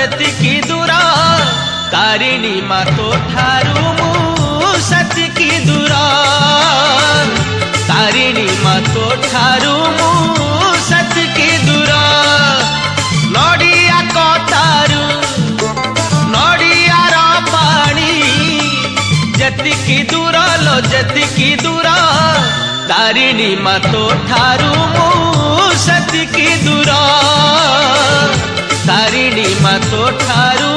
जतिकी दूर तारिणी माँ तो ठारू मु सतिकी दूर तारिणी माँ तो ठारू मु सतिकी दूर नड़िया कतारू नड़ियार पानी जतिकी दूर लो जतिकी दूर तारिणी माँ तो ठारू मु सतिकी दूर तारिणी माँ तो ठारू